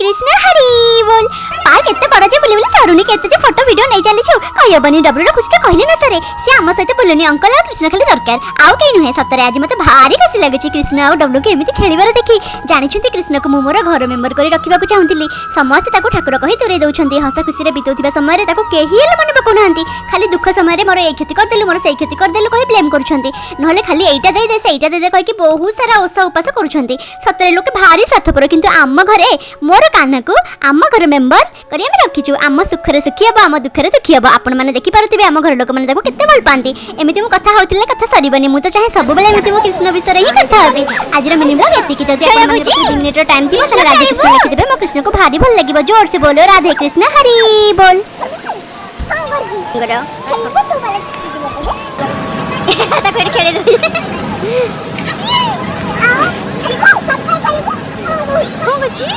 कृष्ण हरी बोल। पार्क एते बड़ा जे बुली बुली सरुनी केते जे फोटो वीडियो नै चली छु कहबनी डब्लू रे कुछ तो कहले न सरे से हम सहित बुलनी अंकल और कृष्ण खाली दरकार आउ केई नुहे सतरे आज मते भारी खुशी लागे छी कृष्ण और डब्लू के एमिति खेलिबार देखि जानि छथि कृष्ण को मु मोर घर मेंबर करी रखिबा को चाहुतिली समस्त ताको ठाकुर कहि तुरे दउछंती हस खुशी रे बितौथिबा समय रे ताको केही हेले मन पको नांती खाली दुख समय रे मोर ए क्षति कर देलु मोर सेई क्षति कर देलु कहि ब्लेम करूछंती नहले खाली एइटा दे दे सेइटा दे दे कहि कि बहुत सारा ओसा उपास करूछंती सतरे लोक भारी स्वार्थपर किंतु आम घरे मोर कान्हा को आम घर मेंबर करी हम रखिछु आम सुखरे सुखी हबो आम दुखरे दुखी हबो आपण माने देखि पारुथिबे आम घर लोक माने ताको केते भल पांती एमिति मु कथा होतिले कथा सरीबनी मु तो चाहे सब बेले एमिति मु कृष्ण विषय रे ही कथा होबी आज रो मिनी ब्लॉग एति कि जदी आपण माने 2 मिनिट रो टाइम थिबो तने राधे कृष्ण लिखि देबे मो कृष्ण को भारी भल लागिबो जोर से बोलो राधे कृष्ण हरि बोल गरो ता फेर खेले दे आ खेलिबो सब खेलिबो हो गजी